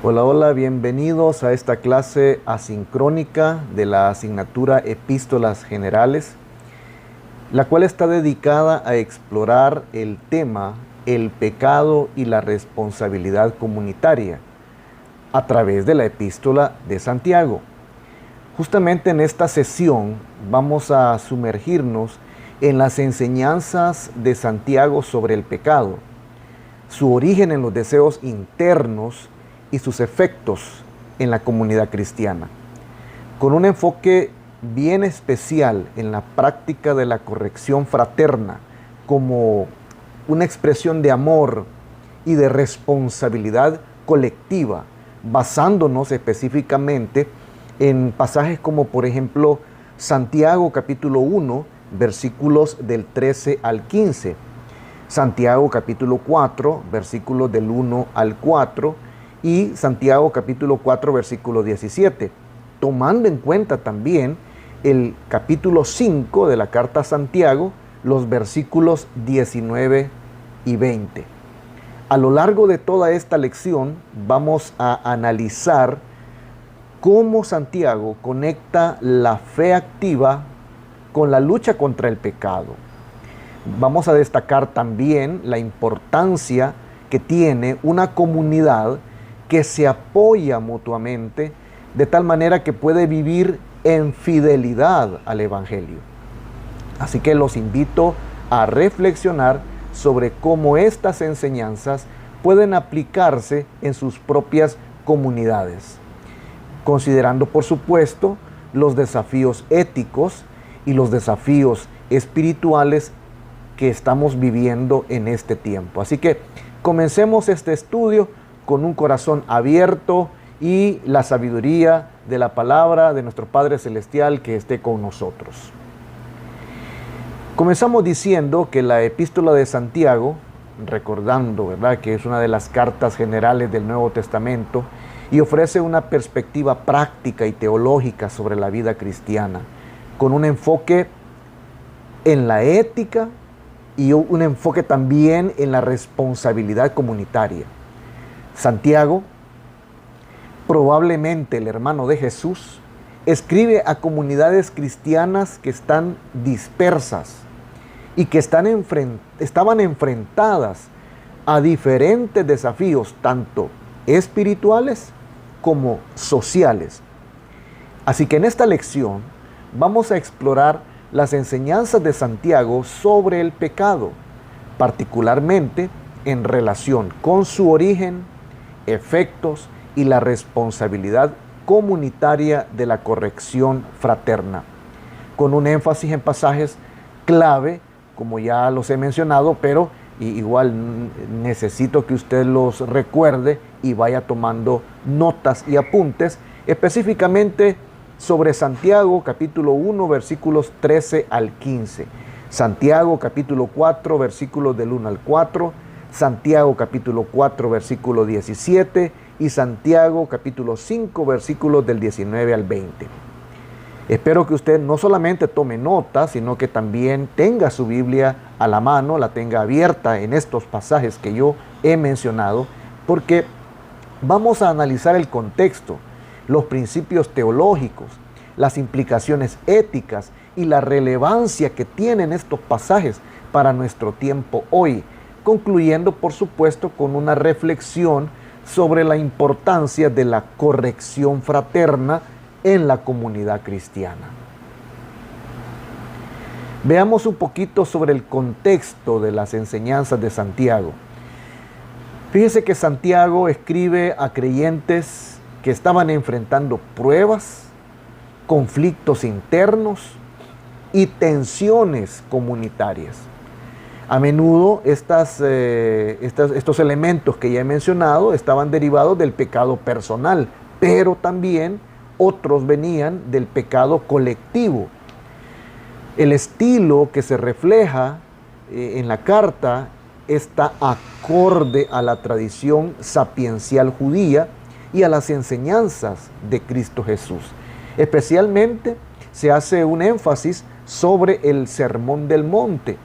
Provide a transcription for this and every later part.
Hola, hola, bienvenidos a esta clase asincrónica de la asignatura Epístolas Generales, la cual está dedicada a explorar el tema el pecado y la responsabilidad comunitaria a través de la Epístola de Santiago. Justamente en esta sesión vamos a sumergirnos en las enseñanzas de Santiago sobre el pecado, su origen en los deseos internos y sus efectos en la comunidad cristiana, con un enfoque bien especial en la práctica de la corrección fraterna como una expresión de amor y de responsabilidad colectiva, basándonos específicamente en pasajes como por ejemplo Santiago capítulo 1, versículos del 13 al 15, Santiago capítulo 4, versículos del 1 al 4, y Santiago capítulo 4, versículo 17, tomando en cuenta también el capítulo 5 de la carta a Santiago, los versículos 19 y 20. A lo largo de toda esta lección vamos a analizar cómo Santiago conecta la fe activa con la lucha contra el pecado. Vamos a destacar también la importancia que tiene una comunidad que se apoya mutuamente de tal manera que puede vivir en fidelidad al Evangelio. Así que los invito a reflexionar sobre cómo estas enseñanzas pueden aplicarse en sus propias comunidades, considerando por supuesto los desafíos éticos y los desafíos espirituales que estamos viviendo en este tiempo. Así que comencemos este estudio con un corazón abierto y la sabiduría de la palabra de nuestro Padre Celestial que esté con nosotros. Comenzamos diciendo que la epístola de Santiago, recordando, ¿verdad?, que es una de las cartas generales del Nuevo Testamento y ofrece una perspectiva práctica y teológica sobre la vida cristiana, con un enfoque en la ética y un enfoque también en la responsabilidad comunitaria. Santiago, probablemente el hermano de Jesús, escribe a comunidades cristianas que están dispersas y que estaban enfrentadas a diferentes desafíos, tanto espirituales como sociales. Así que en esta lección vamos a explorar las enseñanzas de Santiago sobre el pecado, particularmente en relación con su origen, efectos y la responsabilidad comunitaria de la corrección fraterna, con un énfasis en pasajes clave, como ya los he mencionado, pero igual necesito que usted los recuerde y vaya tomando notas y apuntes, específicamente sobre Santiago capítulo 1, versículos 13 al 15, Santiago capítulo 4, versículos del 1 al 4, Santiago capítulo 4, versículo 17 y Santiago capítulo 5, versículos del 19 al 20. Espero que usted no solamente tome nota, sino que también tenga su Biblia a la mano, la tenga abierta en estos pasajes que yo he mencionado, porque vamos a analizar el contexto, los principios teológicos, las implicaciones éticas y la relevancia que tienen estos pasajes para nuestro tiempo hoy, concluyendo por supuesto con una reflexión sobre la importancia de la corrección fraterna en la comunidad cristiana. Veamos un poquito sobre el contexto de las enseñanzas de Santiago. Fíjese que Santiago escribe a creyentes que estaban enfrentando pruebas, conflictos internos y tensiones comunitarias. A menudo estos elementos que ya he mencionado estaban derivados del pecado personal, pero también otros venían del pecado colectivo. El estilo que se refleja en la carta está acorde a la tradición sapiencial judía y a las enseñanzas de Cristo Jesús. Especialmente se hace un énfasis sobre el Sermón del Monte,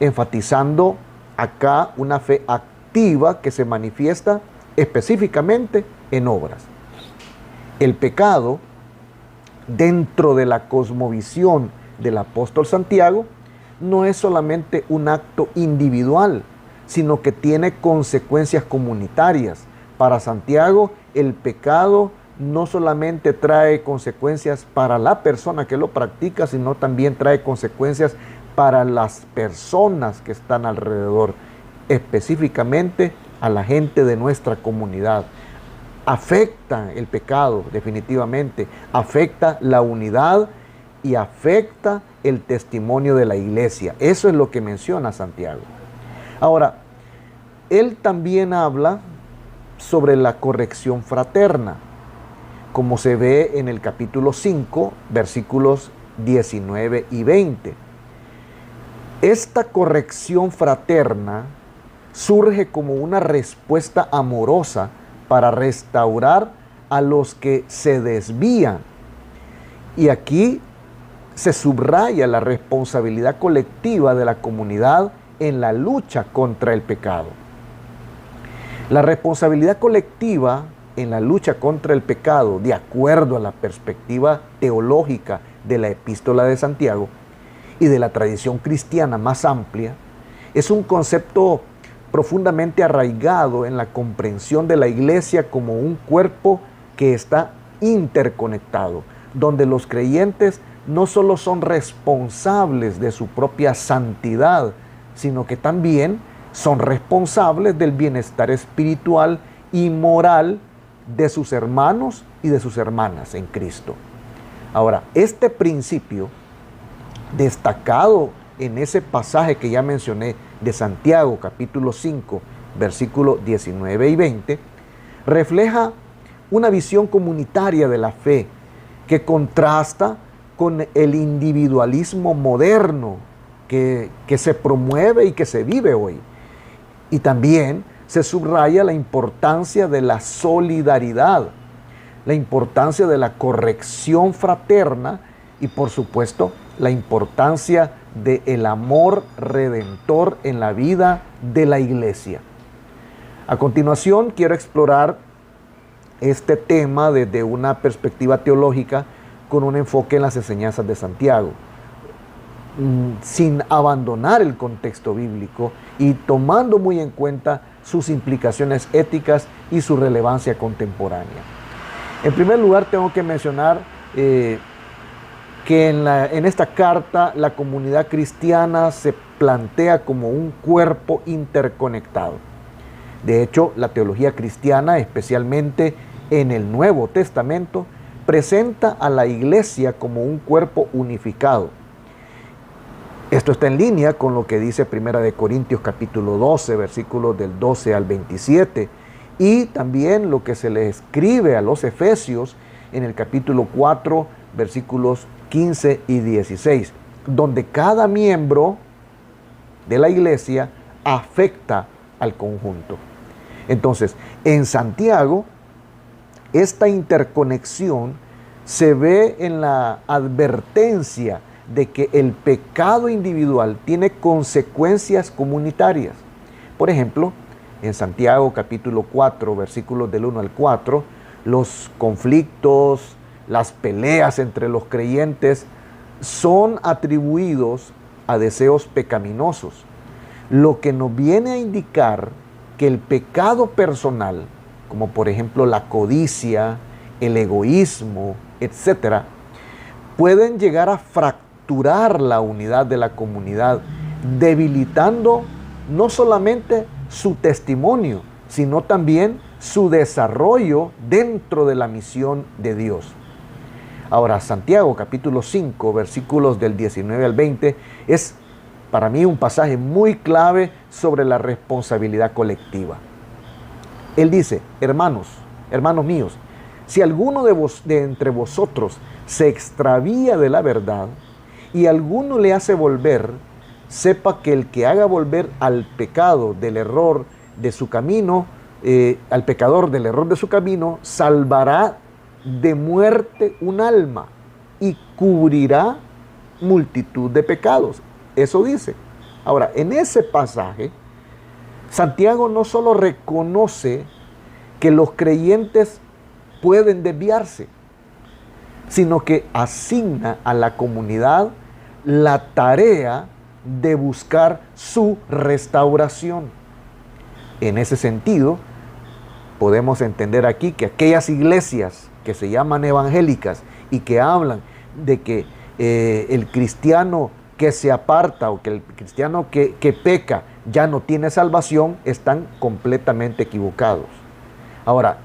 enfatizando acá una fe activa que se manifiesta específicamente en obras. El pecado, dentro de la cosmovisión del apóstol Santiago, no es solamente un acto individual, sino que tiene consecuencias comunitarias. Para Santiago, el pecado no solamente trae consecuencias para la persona que lo practica, sino también trae consecuencias para las personas que están alrededor, específicamente a la gente de nuestra comunidad. Afecta el pecado, definitivamente, afecta la unidad y afecta el testimonio de la iglesia. Eso es lo que menciona Santiago. Ahora, él también habla sobre la corrección fraterna, como se ve en el capítulo 5, versículos 19 y 20. Esta corrección fraterna surge como una respuesta amorosa para restaurar a los que se desvían. Y aquí se subraya la responsabilidad colectiva de la comunidad en la lucha contra el pecado. La responsabilidad colectiva en la lucha contra el pecado, de acuerdo a la perspectiva teológica de la Epístola de Santiago y de la tradición cristiana más amplia, es un concepto profundamente arraigado en la comprensión de la iglesia como un cuerpo que está interconectado, donde los creyentes no solo son responsables de su propia santidad, sino que también son responsables del bienestar espiritual y moral de sus hermanos y de sus hermanas en Cristo. Ahora, este principio, destacado en ese pasaje que ya mencioné de Santiago, capítulo 5, versículos 19 y 20, refleja una visión comunitaria de la fe que contrasta con el individualismo moderno que se promueve y que se vive hoy. Y también se subraya la importancia de la solidaridad, la importancia de la corrección fraterna y, por supuesto, la importancia del amor redentor en la vida de la iglesia. A continuación, quiero explorar este tema desde una perspectiva teológica con un enfoque en las enseñanzas de Santiago, sin abandonar el contexto bíblico y tomando muy en cuenta sus implicaciones éticas y su relevancia contemporánea. En primer lugar, tengo que mencionar que en esta carta la comunidad cristiana se plantea como un cuerpo interconectado. De hecho, la teología cristiana, especialmente en el Nuevo Testamento, presenta a la iglesia como un cuerpo unificado. Esto está en línea con lo que dice 1 Corintios capítulo 12, versículos del 12 al 27, y también lo que se le escribe a los Efesios en el capítulo 4, versículos 15 y 16, donde cada miembro de la iglesia afecta al conjunto. Entonces, en Santiago, esta interconexión se ve en la advertencia de que el pecado individual tiene consecuencias comunitarias. Por ejemplo, en Santiago capítulo 4, versículos del 1 al 4, los conflictos, las peleas entre los creyentes son atribuidos a deseos pecaminosos, lo que nos viene a indicar que el pecado personal, como por ejemplo la codicia, el egoísmo, etc., pueden llegar a fracturar la unidad de la comunidad, debilitando no solamente su testimonio, sino también su desarrollo dentro de la misión de Dios. Ahora, Santiago capítulo 5, versículos del 19 al 20, es para mí un pasaje muy clave sobre la responsabilidad colectiva. Él dice: hermanos míos, si alguno de entre vosotros se extravía de la verdad y alguno le hace volver, sepa que el que haga volver al pecado del error de su camino, al pecador del error de su camino, salvará de muerte un alma y cubrirá multitud de pecados. Eso dice. Ahora, en ese pasaje, Santiago no solo reconoce que los creyentes pueden desviarse, sino que asigna a la comunidad la tarea de buscar su restauración. En ese sentido, podemos entender aquí que aquellas iglesias que se llaman evangélicas y que hablan de que el cristiano que se aparta o que el cristiano que peca ya no tiene salvación, están completamente equivocados. Ahora,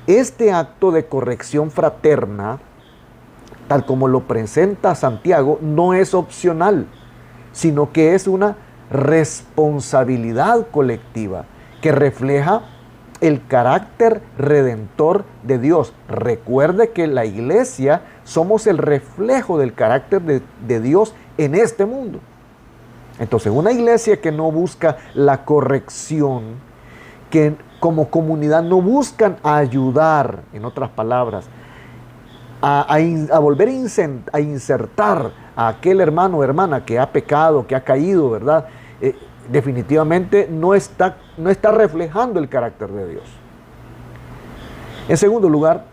este acto de corrección fraterna, tal como lo presenta Santiago, no es opcional, sino que es una responsabilidad colectiva que refleja el carácter redentor de Dios. Recuerde que la iglesia somos el reflejo del carácter de Dios en este mundo. Entonces, una iglesia que no busca la corrección, que como comunidad no buscan ayudar, en otras palabras, a volver a insertar a aquel hermano o hermana que ha pecado, que ha caído, ¿verdad? Definitivamente no está reflejando el carácter de Dios. En segundo lugar,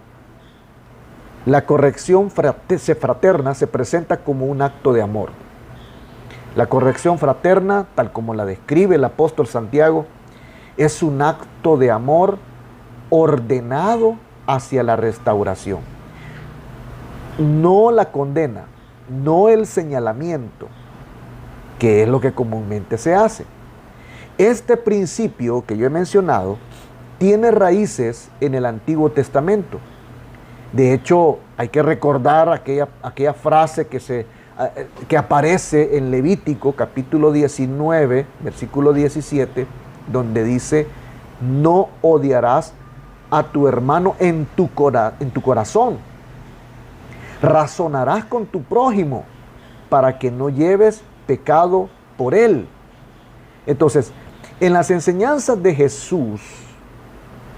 la corrección fraterna se presenta como un acto de amor. La corrección fraterna, tal como la describe el apóstol Santiago, es un acto de amor ordenado hacia la restauración. No la condena, no el señalamiento, que es lo que comúnmente se hace. Este principio que yo he mencionado tiene raíces en el Antiguo Testamento. De hecho, hay que recordar aquella frase que aparece en Levítico capítulo 19, versículo 17, donde dice: no odiarás a tu hermano en tu corazón. Razonarás con tu prójimo para que no lleves pecado por él. Entonces, en las enseñanzas de Jesús,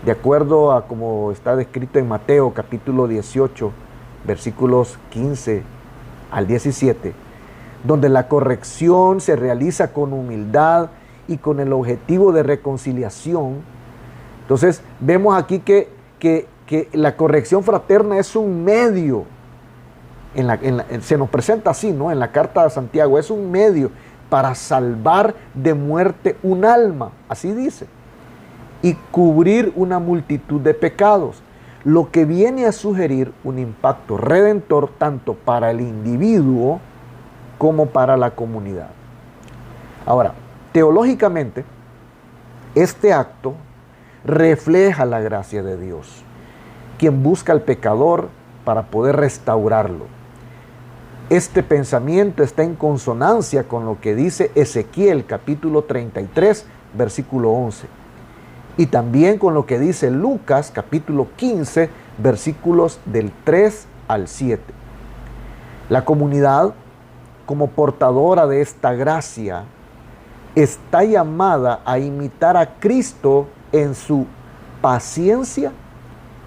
de acuerdo a como está descrito en Mateo capítulo 18, versículos 15 al 17, donde la corrección se realiza con humildad y con el objetivo de reconciliación. Entonces, vemos aquí que la corrección fraterna es un medio. Se nos presenta así, ¿no? En la carta de Santiago, es un medio para salvar de muerte un alma, así dice, y cubrir una multitud de pecados, lo que viene a sugerir un impacto redentor tanto para el individuo como para la comunidad. Ahora, teológicamente, este acto refleja la gracia de Dios, quien busca al pecador para poder restaurarlo. Este pensamiento está en consonancia con lo que dice Ezequiel capítulo 33, versículo 11. Y también con lo que dice Lucas capítulo 15, versículos del 3 al 7. La comunidad, como portadora de esta gracia, está llamada a imitar a Cristo en su paciencia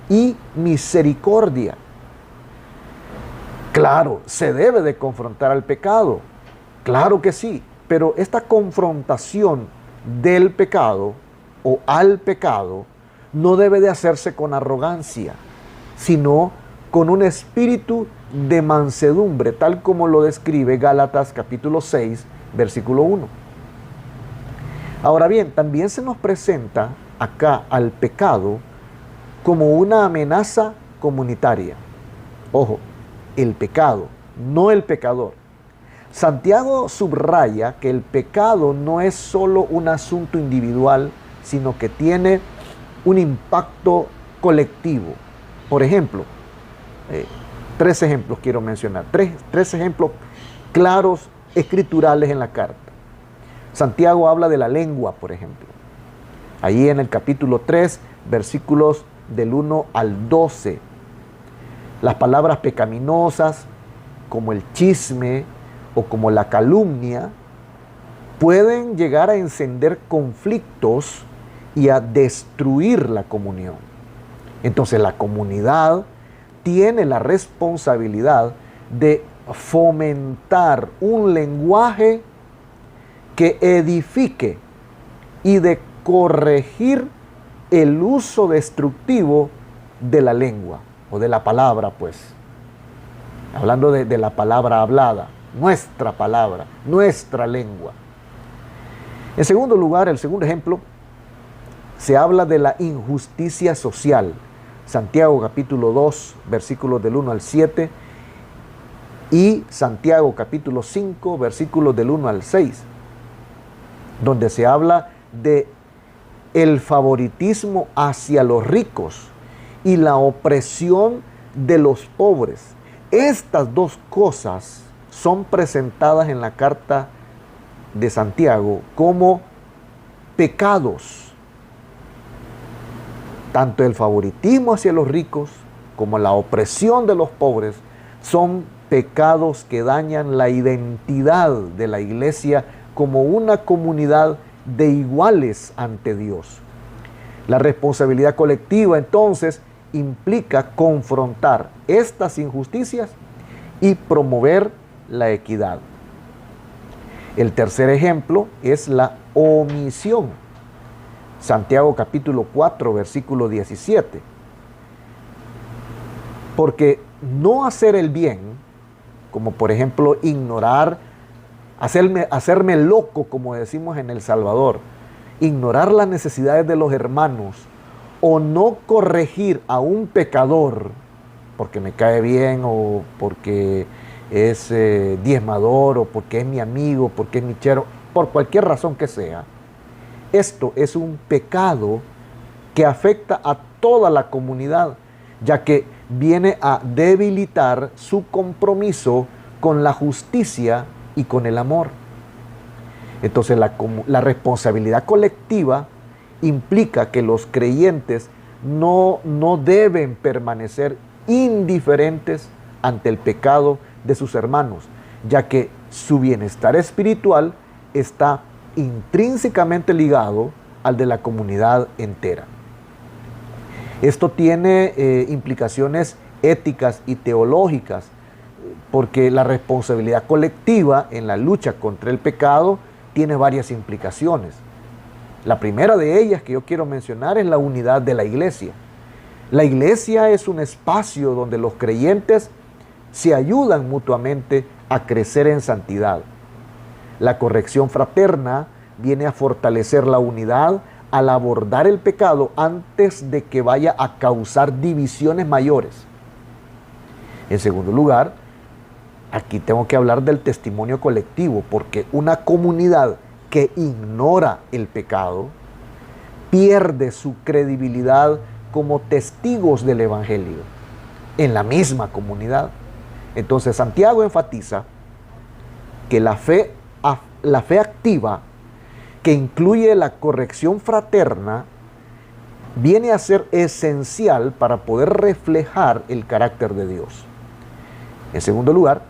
y misericordia. Claro, se debe de confrontar al pecado, claro que sí, pero esta confrontación del pecado o al pecado no debe de hacerse con arrogancia, sino con un espíritu de mansedumbre, tal como lo describe Gálatas capítulo 6, versículo 1. Ahora bien, también se nos presenta acá al pecado como una amenaza comunitaria. Ojo, el pecado, no el pecador. Santiago subraya que el pecado no es solo un asunto individual, sino que tiene un impacto colectivo. Por ejemplo, 3 ejemplos quiero mencionar, tres ejemplos claros escriturales en la carta. Santiago habla de la lengua, por ejemplo. Ahí en el capítulo 3, versículos del 1 al 12. Las palabras pecaminosas, como el chisme o como la calumnia, pueden llegar a encender conflictos y a destruir la comunión. Entonces la comunidad tiene la responsabilidad de fomentar un lenguaje que edifique y de corregir el uso destructivo de la lengua o de la palabra, pues. Hablando de la palabra hablada, nuestra palabra, nuestra lengua. En segundo lugar, el segundo ejemplo, se habla de la injusticia social. Santiago capítulo 2, versículos del 1 al 7 y Santiago capítulo 5, versículos del 1 al 6, donde se habla de el favoritismo hacia los ricos y la opresión de los pobres. Estas dos cosas son presentadas en la carta de Santiago como pecados. Tanto el favoritismo hacia los ricos como la opresión de los pobres son pecados que dañan la identidad de la iglesia como una comunidad de iguales ante Dios. La responsabilidad colectiva entonces implica confrontar estas injusticias y promover la equidad. El tercer ejemplo es la omisión. Santiago capítulo 4, versículo 17. Porque no hacer el bien, como por ejemplo ignorar, hacerme loco, como decimos en El Salvador, ignorar las necesidades de los hermanos, o no corregir a un pecador, porque me cae bien, o porque es diezmador, o porque es mi amigo, porque es mi chero, por cualquier razón que sea. Esto es un pecado que afecta a toda la comunidad, ya que viene a debilitar su compromiso con la justicia y con el amor. Entonces la responsabilidad colectiva implica que los creyentes no deben permanecer indiferentes ante el pecado de sus hermanos, ya que su bienestar espiritual está intrínsecamente ligado al de la comunidad entera. Esto tiene implicaciones éticas y teológicas, porque la responsabilidad colectiva en la lucha contra el pecado tiene varias implicaciones. La primera de ellas que yo quiero mencionar es la unidad de la iglesia. La iglesia es un espacio donde los creyentes se ayudan mutuamente a crecer en santidad. La corrección fraterna viene a fortalecer la unidad al abordar el pecado antes de que vaya a causar divisiones mayores. En segundo lugar, aquí tengo que hablar del testimonio colectivo, porque una comunidad que ignora el pecado pierde su credibilidad como testigos del evangelio en la misma comunidad. Entonces Santiago enfatiza que la fe activa, que incluye la corrección fraterna, viene a ser esencial para poder reflejar el carácter de Dios. En segundo lugar,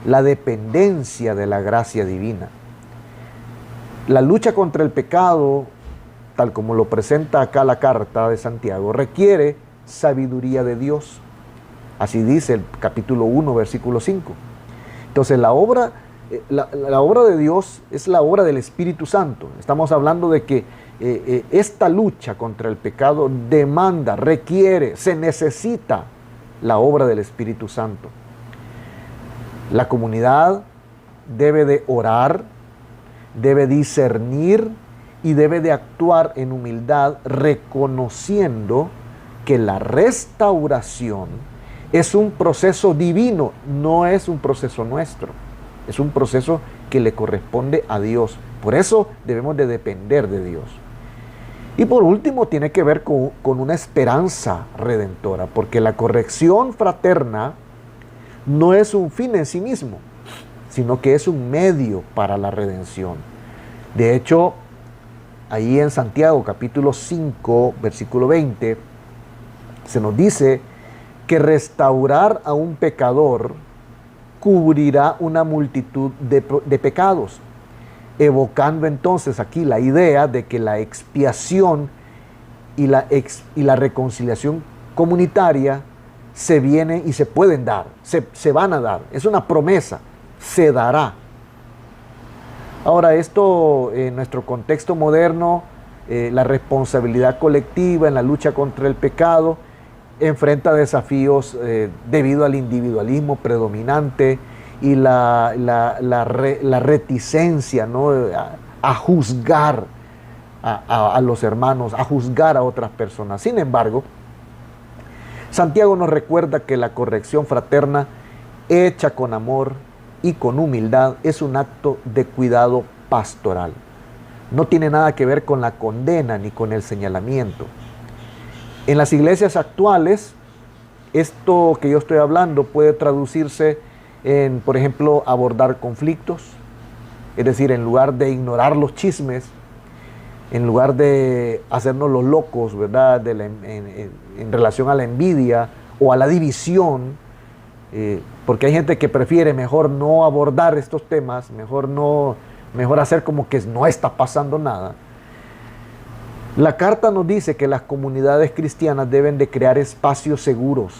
la dependencia de la gracia divina. La lucha contra el pecado, tal como lo presenta acá la carta de Santiago, requiere sabiduría de Dios. Así dice el capítulo 1, versículo 5. Entonces la obra de Dios es la obra del Espíritu Santo. Estamos hablando de que esta lucha contra el pecado demanda, requiere, se necesita la obra del Espíritu Santo. La comunidad debe de orar, debe discernir y debe de actuar en humildad, reconociendo que la restauración es un proceso divino, no es un proceso nuestro. Es un proceso que le corresponde a Dios. Por eso debemos de depender de Dios. Y por último, tiene que ver con una esperanza redentora, porque la corrección fraterna no es un fin en sí mismo, sino que es un medio para la redención. De hecho, ahí en Santiago capítulo 5, versículo 20, se nos dice que restaurar a un pecador cubrirá una multitud de pecados, evocando entonces aquí la idea de que la expiación y la reconciliación comunitaria se vienen y se pueden dar, se van a dar. Es una promesa, se dará. Ahora, esto en nuestro contexto moderno la responsabilidad colectiva en la lucha contra el pecado, enfrenta desafíos debido al individualismo predominante y la reticencia, ¿no?, a juzgar a los hermanos, a juzgar a otras personas. Sin embargo, Santiago nos recuerda que la corrección fraterna, hecha con amor y con humildad, es un acto de cuidado pastoral. No tiene nada que ver con la condena ni con el señalamiento. En las iglesias actuales, esto que yo estoy hablando puede traducirse en, por ejemplo, abordar conflictos, es decir, en lugar de ignorar los chismes, en lugar de hacernos los locos, ¿verdad?, en relación a la envidia o a la división, porque hay gente que prefiere mejor no abordar estos temas, mejor hacer como que no está pasando nada. La carta nos dice que las comunidades cristianas deben de crear espacios seguros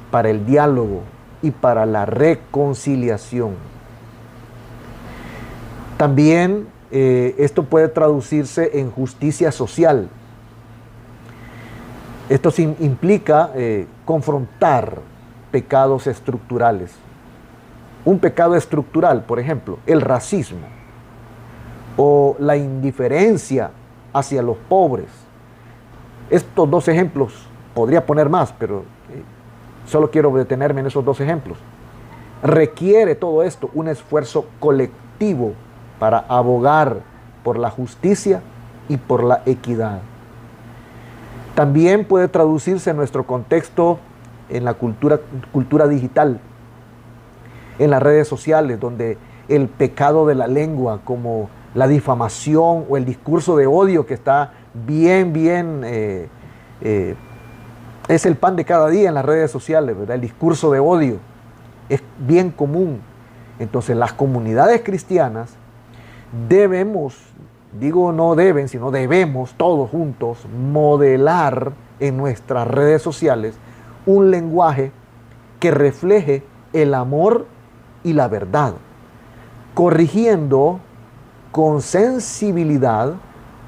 para el diálogo y para la reconciliación. También esto puede traducirse en justicia social. Esto implica confrontar pecados estructurales. Un pecado estructural, por ejemplo, el racismo o la indiferencia hacia los pobres. Estos dos ejemplos, podría poner más, pero solo quiero detenerme en esos dos ejemplos. Requiere todo esto un esfuerzo colectivo para abogar por la justicia y por la equidad. También puede traducirse en nuestro contexto en la cultura digital, en las redes sociales, donde el pecado de la lengua, como la difamación o el discurso de odio que está es el pan de cada día en las redes sociales, ¿verdad? El discurso de odio es bien común. Entonces las comunidades cristianas debemos, digo no deben, sino debemos todos juntos modelar en nuestras redes sociales un lenguaje que refleje el amor y la verdad, corrigiendo con sensibilidad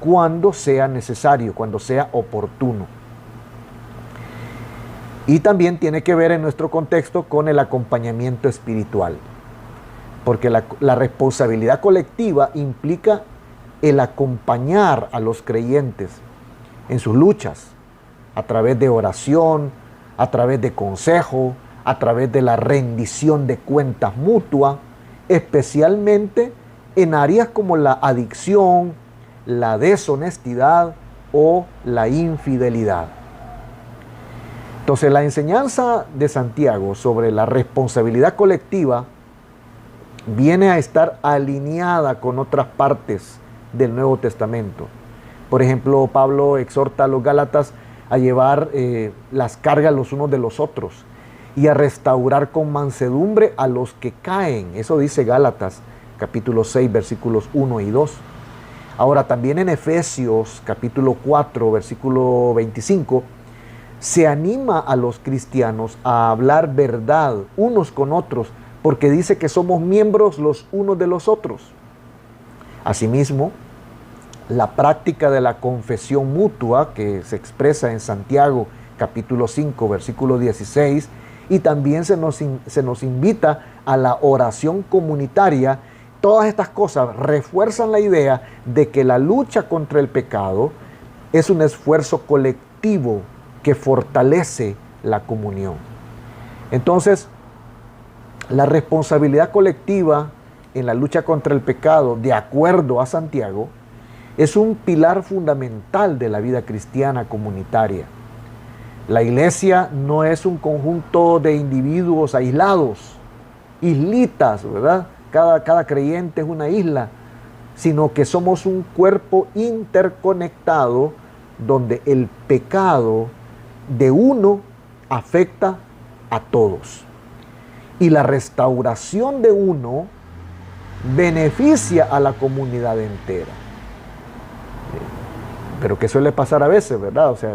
cuando sea necesario, cuando sea oportuno. Y también tiene que ver en nuestro contexto con el acompañamiento espiritual, porque la responsabilidad colectiva implica el acompañar a los creyentes en sus luchas, a través de oración, a través de consejo, a través de la rendición de cuentas mutua, especialmente en áreas como la adicción, la deshonestidad o la infidelidad. Entonces, la enseñanza de Santiago sobre la responsabilidad colectiva viene a estar alineada con otras partes del Nuevo Testamento. Por ejemplo, Pablo exhorta a los Gálatas a llevar las cargas los unos de los otros y a restaurar con mansedumbre a los que caen. Eso dice Gálatas capítulo 6, versículos 1 y 2. Ahora, también en Efesios capítulo 4, versículo 25, se anima a los cristianos a hablar verdad unos con otros, porque dice que somos miembros los unos de los otros. Asimismo, la práctica de la confesión mutua, que se expresa en Santiago capítulo 5, versículo 16, y también se nos invita a la oración comunitaria. Todas estas cosas refuerzan la idea de que la lucha contra el pecado es un esfuerzo colectivo que fortalece la comunión. Entonces, la responsabilidad colectiva en la lucha contra el pecado, de acuerdo a Santiago, es un pilar fundamental de la vida cristiana comunitaria. La iglesia no es un conjunto de individuos aislados, islitas, ¿verdad? Cada creyente es una isla, sino que somos un cuerpo interconectado donde el pecado de uno afecta a todos. Y la restauración de uno beneficia a la comunidad entera. Pero que suele pasar a veces, ¿verdad? O sea,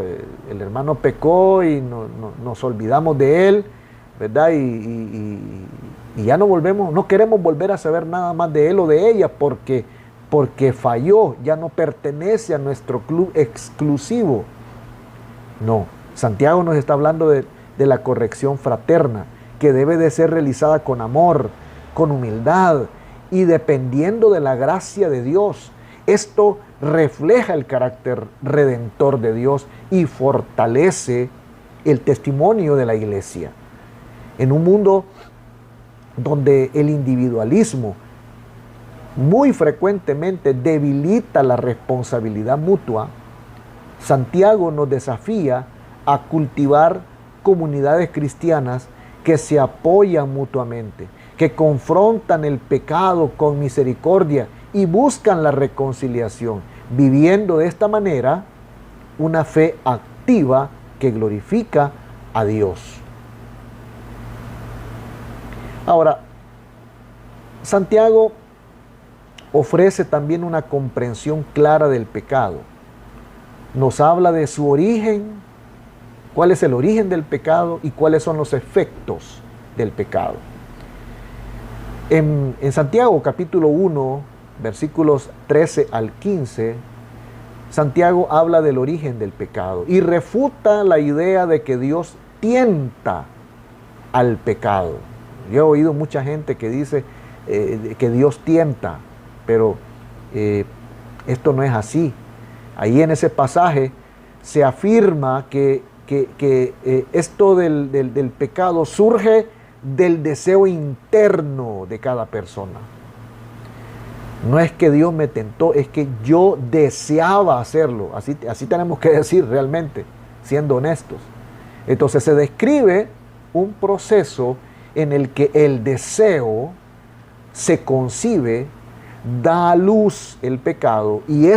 el hermano pecó y nos olvidamos de él, ¿verdad? Y ya no queremos volver a saber nada más de él o de ella, porque porque falló, ya no pertenece a nuestro club exclusivo. No, Santiago nos está hablando de la corrección fraterna, que debe de ser realizada con amor, con humildad y dependiendo de la gracia de Dios. Esto refleja el carácter redentor de Dios y fortalece el testimonio de la iglesia. En un mundo donde el individualismo muy frecuentemente debilita la responsabilidad mutua, Santiago nos desafía a cultivar comunidades cristianas que se apoyan mutuamente, que confrontan el pecado con misericordia y buscan la reconciliación, viviendo de esta manera una fe activa que glorifica a Dios. Ahora, Santiago ofrece también una comprensión clara del pecado. Nos habla de su origen, cuál es el origen del pecado y cuáles son los efectos del pecado. En Santiago capítulo 1, versículos 13 al 15, Santiago habla del origen del pecado y refuta la idea de que Dios tienta al pecado. Yo he oído mucha gente que dice que Dios tienta, pero esto no es así. Ahí en ese pasaje se afirma que esto del pecado surge del deseo interno de cada persona. No es que Dios me tentó, es que yo deseaba hacerlo. Así tenemos que decir realmente, siendo honestos. Entonces se describe un proceso en el que el deseo se concibe, da a luz el pecado y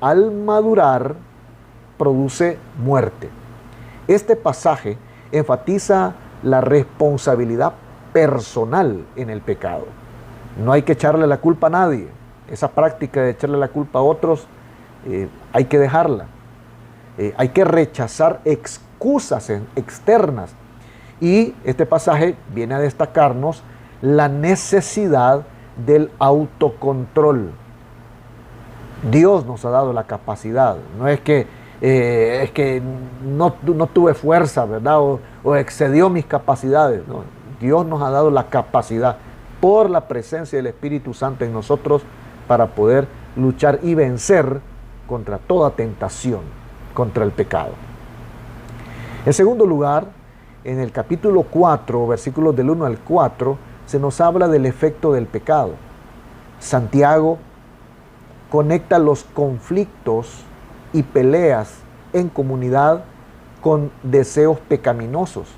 al madurar produce muerte. Este pasaje enfatiza la responsabilidad personal en el pecado. No hay que echarle la culpa a nadie. Esa práctica de echarle la culpa a otros hay que dejarla. Hay que rechazar excusas externas. Y este pasaje viene a destacarnos la necesidad del autocontrol. Dios nos ha dado la capacidad. No es que no tuve fuerza, ¿verdad? O excedió mis capacidades. No. Dios nos ha dado la capacidad por la presencia del Espíritu Santo en nosotros para poder luchar y vencer contra toda tentación, contra el pecado. En segundo lugar, en el capítulo 4, versículos del 1 al 4, se nos habla del efecto del pecado. Santiago conecta los conflictos y peleas en comunidad con deseos pecaminosos,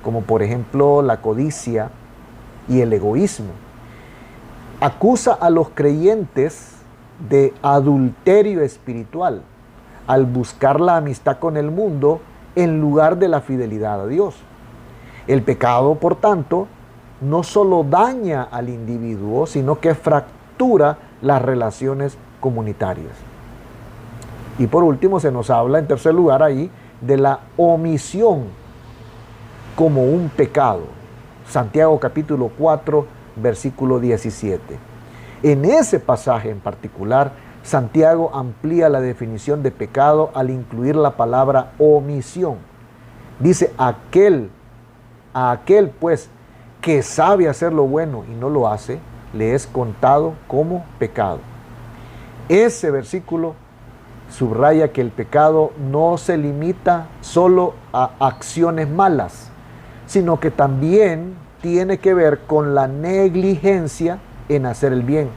como por ejemplo la codicia y el egoísmo. Acusa a los creyentes de adulterio espiritual al buscar la amistad con el mundo en lugar de la fidelidad a Dios. El pecado, por tanto, no solo daña al individuo, sino que fractura las relaciones comunitarias. Y por último se nos habla, en tercer lugar ahí, de la omisión como un pecado. Santiago capítulo 4, versículo 17. En ese pasaje en particular, Santiago amplía la definición de pecado al incluir la palabra omisión. Dice, a aquel pues que sabe hacer lo bueno y no lo hace, le es contado como pecado. Ese versículo subraya que el pecado no se limita solo a acciones malas, sino que también tiene que ver con la negligencia en hacer el bien,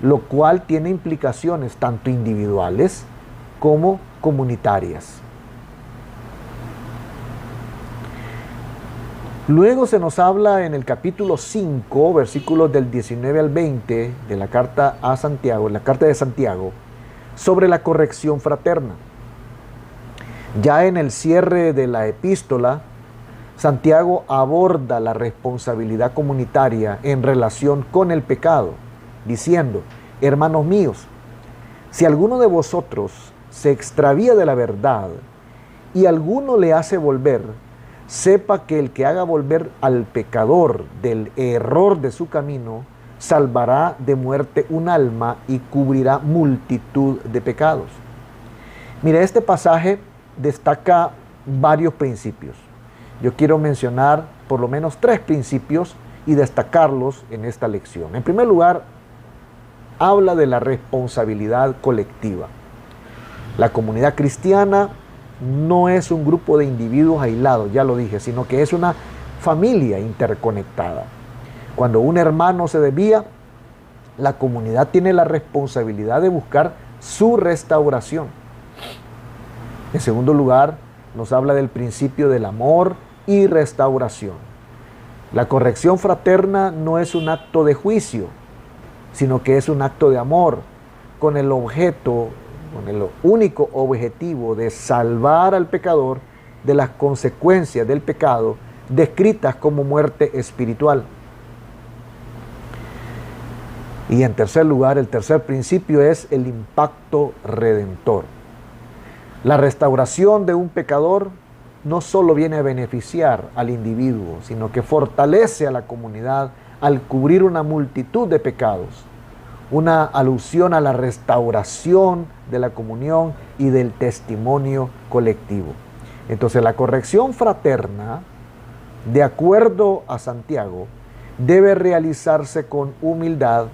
lo cual tiene implicaciones tanto individuales como comunitarias. Luego se nos habla en el capítulo 5, versículos del 19 al 20 de la carta a Santiago, la carta de Santiago, sobre la corrección fraterna. Ya en el cierre de la epístola, Santiago aborda la responsabilidad comunitaria en relación con el pecado, diciendo, hermanos míos, si alguno de vosotros se extravía de la verdad y alguno le hace volver, sepa que el que haga volver al pecador del error de su camino, salvará de muerte un alma y cubrirá multitud de pecados. Mire, este pasaje destaca varios principios. Yo quiero mencionar por lo menos 3 principios y destacarlos en esta lección. En primer lugar, habla de la responsabilidad colectiva. La comunidad cristiana no es un grupo de individuos aislados, ya lo dije, sino que es una familia interconectada. Cuando un hermano se desvía, la comunidad tiene la responsabilidad de buscar su restauración. En segundo lugar, nos habla del principio del amor y restauración. La corrección fraterna no es un acto de juicio, sino que es un acto de amor, con el único objetivo de salvar al pecador de las consecuencias del pecado, descritas como muerte espiritual. Y en tercer lugar, el tercer principio es el impacto redentor. La restauración de un pecador no solo viene a beneficiar al individuo, sino que fortalece a la comunidad al cubrir una multitud de pecados. Una alusión a la restauración de la comunión y del testimonio colectivo. Entonces, la corrección fraterna, de acuerdo a Santiago, debe realizarse con humildad,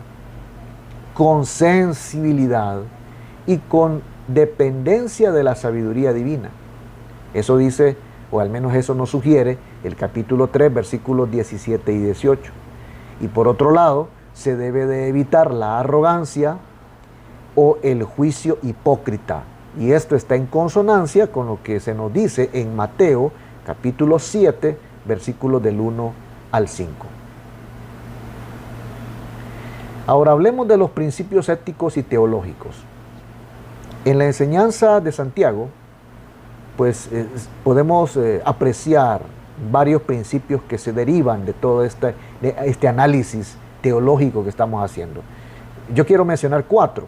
con sensibilidad y con dependencia de la sabiduría divina. Eso dice, o al menos eso nos sugiere, el capítulo 3, versículos 17 y 18. Y por otro lado, se debe de evitar la arrogancia o el juicio hipócrita. Y esto está en consonancia con lo que se nos dice en Mateo, capítulo 7, versículos del 1 al 5. Ahora hablemos de los principios éticos y teológicos. En la enseñanza de Santiago, pues podemos apreciar varios principios que se derivan de todo este análisis teológico que estamos haciendo. Yo quiero mencionar 4.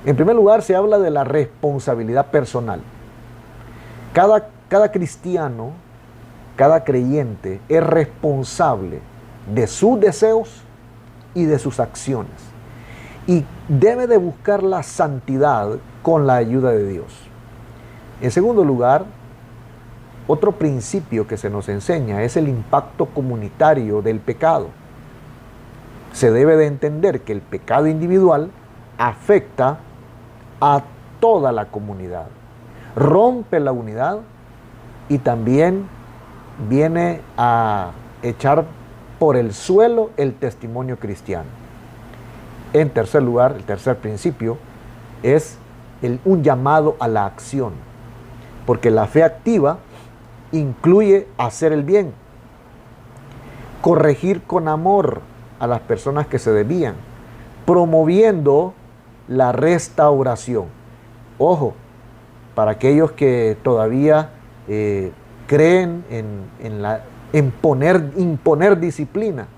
En primer lugar, se habla de la responsabilidad personal. Cada cristiano, cada creyente es responsable de sus deseos y de sus acciones. Y debe de buscar la santidad con la ayuda de Dios. En segundo lugar, otro principio que se nos enseña es el impacto comunitario del pecado. Se debe de entender que el pecado individual afecta a toda la comunidad, rompe la unidad y también viene a echar por el suelo el testimonio cristiano. En tercer lugar, el tercer principio es un llamado a la acción, porque la fe activa incluye hacer el bien, corregir con amor a las personas que se desvían, promoviendo la restauración. Ojo, para aquellos que todavía creen en imponer disciplina,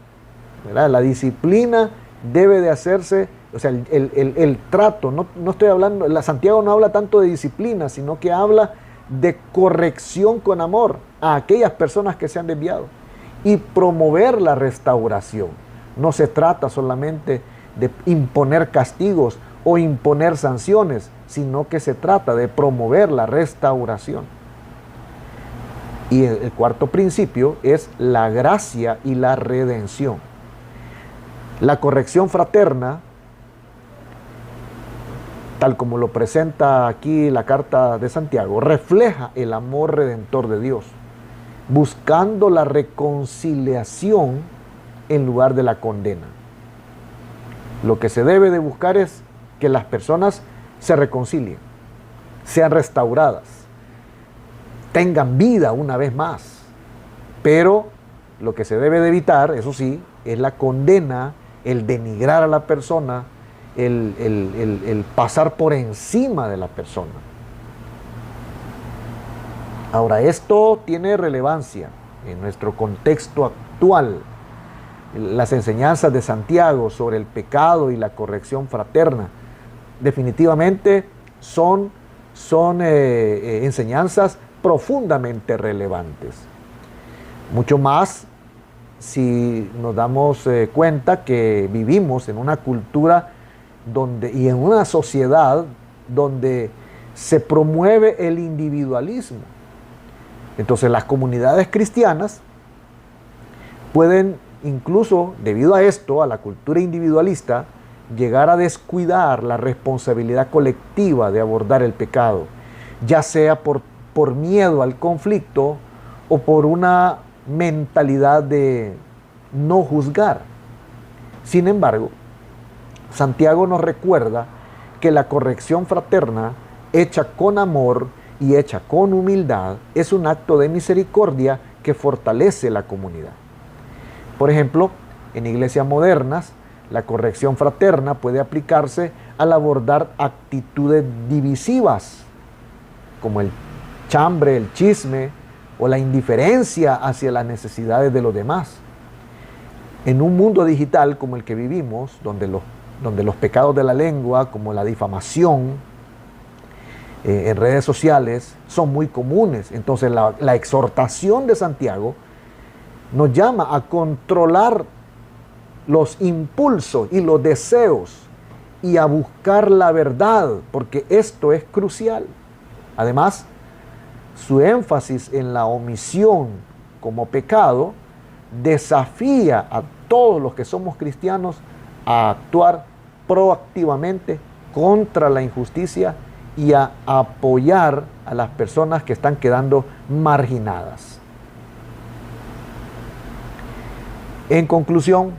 ¿verdad? La disciplina debe de hacerse, o sea, el trato, no estoy hablando, Santiago no habla tanto de disciplina, sino que habla de corrección con amor a aquellas personas que se han desviado y promover la restauración. No se trata solamente de imponer castigos o imponer sanciones, sino que se trata de promover la restauración. Y el cuarto principio es la gracia y la redención. La corrección fraterna, tal como lo presenta aquí la carta de Santiago, refleja el amor redentor de Dios, buscando la reconciliación en lugar de la condena. Lo que se debe de buscar es que las personas se reconcilien, sean restauradas, tengan vida una vez más. Pero lo que se debe de evitar, eso sí, es la condena, el denigrar a la persona, el pasar por encima de la persona. Ahora, esto tiene relevancia en nuestro contexto actual. Las enseñanzas de Santiago sobre el pecado y la corrección fraterna definitivamente son enseñanzas profundamente relevantes. Mucho más si nos damos cuenta que vivimos en una cultura y en una sociedad donde se promueve el individualismo. Entonces las comunidades cristianas pueden incluso, debido a esto, a la cultura individualista, llegar a descuidar la responsabilidad colectiva de abordar el pecado, ya sea por miedo al conflicto o por una mentalidad de no juzgar. Sin embargo, Santiago nos recuerda que la corrección fraterna, hecha con amor y hecha con humildad, es un acto de misericordia que fortalece la comunidad. Por ejemplo, en iglesias modernas, la corrección fraterna puede aplicarse al abordar actitudes divisivas, como el chambre, el chisme o la indiferencia hacia las necesidades de los demás. En un mundo digital como el que vivimos, donde los pecados de la lengua, como la difamación, en redes sociales, son muy comunes. Entonces la exhortación de Santiago nos llama a controlar los impulsos y los deseos y a buscar la verdad, porque esto es crucial. Además, su énfasis en la omisión como pecado desafía a todos los que somos cristianos a actuar proactivamente contra la injusticia y a apoyar a las personas que están quedando marginadas. En conclusión,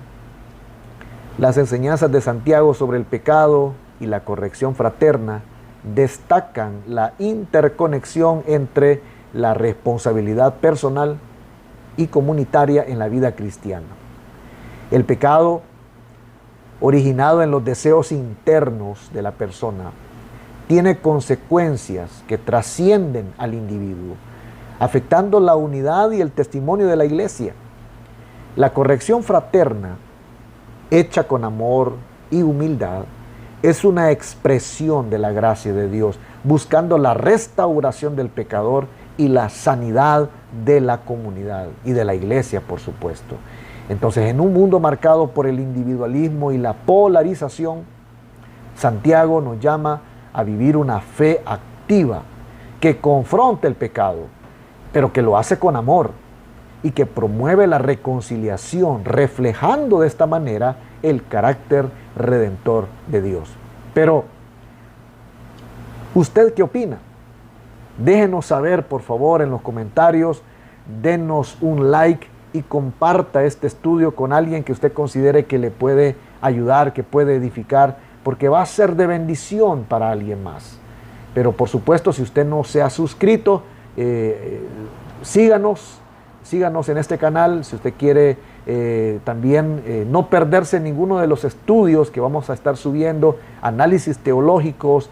las enseñanzas de Santiago sobre el pecado y la corrección fraterna destacan la interconexión entre la responsabilidad personal y comunitaria en la vida cristiana. El pecado, originado en los deseos internos de la persona, tiene consecuencias que trascienden al individuo, afectando la unidad y el testimonio de la iglesia. La corrección fraterna, hecha con amor y humildad, es una expresión de la gracia de Dios, buscando la restauración del pecador y la sanidad de la comunidad y de la iglesia, por supuesto. Entonces, en un mundo marcado por el individualismo y la polarización, Santiago nos llama a vivir una fe activa que confronta el pecado, pero que lo hace con amor y que promueve la reconciliación, reflejando de esta manera el carácter redentor de Dios. Pero, ¿usted qué opina? Déjenos saber, por favor, en los comentarios, denos un like y comparta este estudio con alguien que usted considere que le puede ayudar, que puede edificar, porque va a ser de bendición para alguien más. Pero por supuesto, si usted no se ha suscrito, síganos en este canal. Si usted quiere también no perderse ninguno de los estudios que vamos a estar subiendo, análisis teológicos,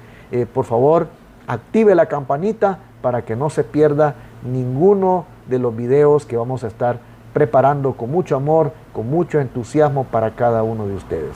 por favor, active la campanita para que no se pierda ninguno de los videos que vamos a estar preparando con mucho amor, con mucho entusiasmo para cada uno de ustedes.